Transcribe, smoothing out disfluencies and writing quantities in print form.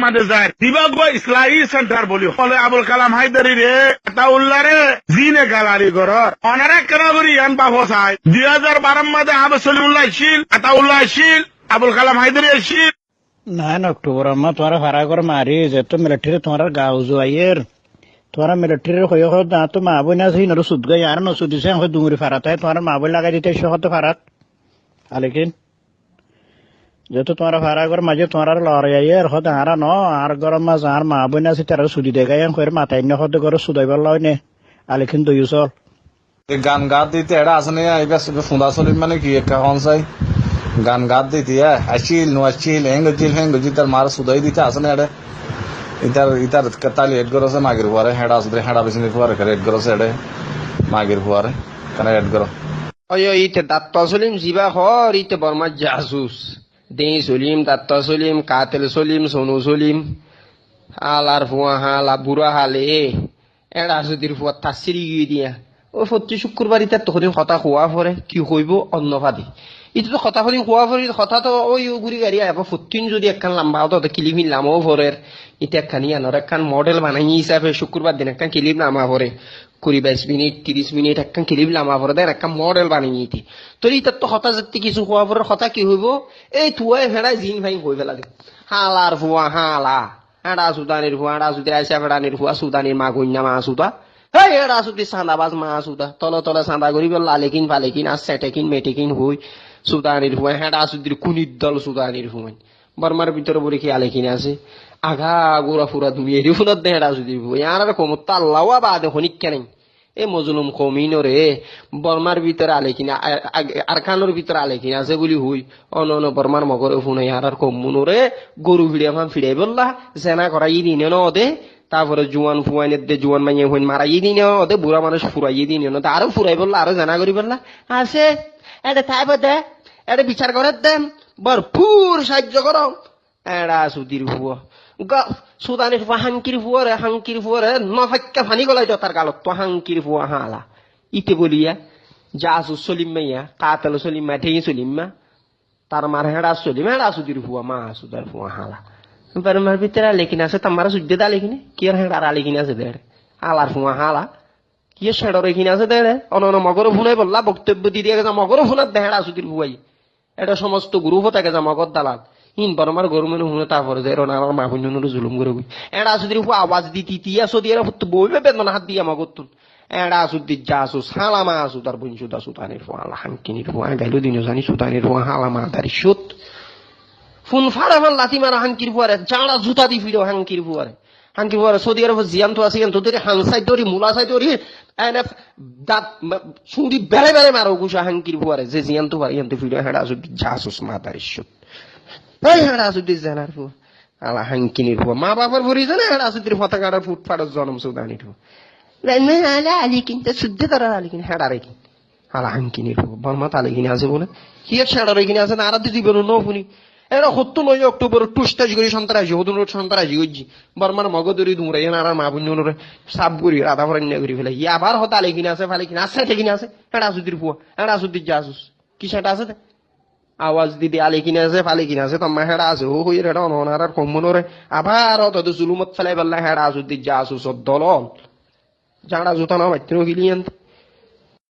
মাঝে যায় দিবাগ ইসলাহী সেন্টার বলি হলে আবুল কালাম হায়দারি রে আতাউল্লাহ রে জিনে গালারি গরর অনারা কেন করি ইয়ান বাবু চাই 2012 মাঝে আবু সলিমুল্লাহ শিল আতাউল্লাহ শিল আবুল কালাম হায়দারি শিল 9 অক্টোবর মা তোমার ফারা করে মারি যে তো মিলিটারি তোমার গাঁও জুয়াইয়ের তোমার মিলিটারির হয়ে হয়ে না তো মা বই না সেই নর সুদ গাই আর নসুদ দিছে হয়ে ডুঙুরি ফারাতায় তোমার মা বই লাগাই দিতে শহর ফারাত আলেকিন যেহেতু তোমার ফারা করে মাঝে তোমার লড়াইয়ের হতে হারা ন আর গরম মাছ আর মা বই না সে তারা সুদি দেখাই করে মাথায় না হতে করে সুদাইবার লয় নে আলেকিন দইউ চল গান গাত দিতে এটা আসলে এবার ফুঁদা চলিম মানে কি একটা হনসাই গান গাত দিতে আসিল নো আসিল হেঙ্গজিল তার মার সুদাই দিতে আসলে এটা ইতার তালি এড করছে মাগির ফুয়ারে হেডা আসবে হেডা বেশি ফুয়ারে করে এড করছে এটা মাগির ফুয়ারে কেন এড করো অয় ইতে দাত্ত সলিম জিবা হর ইতে বর্মা জাসুস দে সলিম দাত্ত সলিম কাতেল সলিম সোনু সলিম হালার ফুয়া হালা বুড়া হালে এড়া সুদির ফুয়া তাসিরি গিয়ে দিয়া ও প্রতি শুক্রবার ইতে তখন কথা খোয়া পরে কি হইব অন্য ফাদি ইটো তো কথা শুনি খোৱা ফৰি কথা তো ওই গুড়ি গাড়ি আহ ফটিন যদি একখান লম্বা হতো কিলিম নামও ভরের ইটা একখানি আনার একখান মডেল বানাই হিসাবে শুক্রবার দিন একখান কিলিম নামা ভরে 20-22 মিনিট 30 মিনিট একখান কিলিম নামা ভরে দেন একখান মডেল বানাই নিতে তোর ইটার তো হতা যাতে কিছু খোৱা ফরের কথা কি হইব এই তুয়াই ভেড়াই জিন ভাই হয়ে ফেলা দে হালার ফুয়া হালা হেডা সুদানির ফুয়া হেডা সুদি আইসা ফেড়ানির ফুয়া সুদানির মা গন্যা মা সুদা হেই হেডা সুদি চাঁদাবাজ মা সুদা তলে তলে চাঁদা করি লালেকিন ফালেকিন আর সেটেকিন মেটেকিন হই সুদানির হুয়াই হেডা সুদির কুনির দল সুদানির হুয়াই বর্মার ভিতরে বলে কি আলেকিন আছে আগা গোড়া ফুরা দুনিয়ারি ফুনার দে হেডা সুদির হুয়াই আর কমত আল্লাহ বাদে হনিক কেন এ মজলুম কমিনরে বর্মার ভিতরে আলেকিন আরকানোর ভিতরে আলেকিন আছে বলি হুই অন বর্মার মগরে ফুনাই আর কমুনরে গরু ভিড়ে ফান ফিরে বললা জেনা করাই দিনে ন দে তারপরে জুয়ান ফুয়াইনের দে জুয়ান মাইয়ে হইন মারাই দিনে দে বুড়া মানুষ ফুরাইয়ে দিনে ন আরো ফুরাই বললা আরো জেনা করি বললা আছে এটা তাই দে এটা বিচার করে দেন ভরপুর সাহায্য করো এরা সুদির ভুয়া সুদানির ফুয়া হাঙ্কির ফুয়ারে নফাক্কা ফানি গলাই তো তার গালত তো হাঙ্কির ফুয়া হালা ইতে বলিয়া জাসু সলিম মাইয়া কাতেল সলিম মা ঠেঙি সলিম মা তার মার হেডা সলিম হেডা সুদির ফুয়া মা সুদার ফুয়া হালা মার ভিতরে লেখিন আছে তার সুদ্দে দা লেখিনে কি আর হেডার লেখিন আছে দেড় হালার ফুয়া হালা কি সেডর এখানে আছে দেড়ে অন মগর ফুনাই বললা বক্তব্য দিয়ে দিয়ে গেছে মগর ফুনার দেহেড়া সুদির ফুয়াই এটা সমস্ত গ্রুপও থাকে যা মগর দালাল হিন বরমার গরু মেনু শুনে তারপরে যে আমার মা বোন জুলুম করে বই এড়া সুদির ফুয়া আওয়াজ দিতি তিয়া সদি এরা বইবে বেদনা হাত দিয়া মগর তুন এড়া সুদির জাসু সালামা সুদার বোন সুদা সুতানির ফুয়া হাঙ্কিনির ফুয়া গাইলো দিন জানি সুতানির ফুয়া হালামা দারি সুত ফোন ফাড়া ফান লাথি মারা হাঙ্কির ফুয়ারে জাড়া জুতা দি ফিরো হাঙ্কির ফুয়ারে হাঙ্কি ফুয়ারে সৌদি আরব জিয়ান্ত আছে তোদের হাংসাই দরি মুলা সাই দরি এনএফ দাঁত সুদি বেড়ে বেড়ে মারো গুসা হাঙ্কির ফুয়ারে যে জিয়ান্ত পারে ইয়ান্ত ফিরো হেডা সুদি জাসুস মাতার ইস্যুত এই হেডা সুদি জানার ফুয়া আলা হাঙ্কিনির ফুয়া মা বাবার ভরি জানে হেডা সুদির ফতাকাটার ফুট ফাটার জনম সুদানির ফুয়া রান্না আলা আলি কিনতে শুদ্ধ করার আলি কিন হেডা রেখি আলা হাঙ্কিনির ফুয়া বর্মা তালে কিনে আছে বলে কি এক সেডা রেখে আছে না আর দিদি বেরো নো ফুনি এরা 9 অক্টোবর টুস্টাজ করি সন্ত্রাসী হতুন সন্ত্রাসী করছি বর্মার মগদরি দুমরা আর মা বুঝুন সাপ করি রাধা ফরান্য করি ফেলে আবার হতালে কিনে আছে ফালে কিনে আছে কিনে আছে এটা সুদির ফুয়া এটা সুদির জাসুস কি সেটা আছে আওয়াজ দিদি আলে কিনে আছে ফালে কিনে আছে তোমার হেডা আছে ও হই এটা অনহার আর কমনরে আবার হত জুলুমত ফেলাই বললা হেডা সুদির জাসুস দলল জাড়া জুতা না মাত্র গিলিয়ান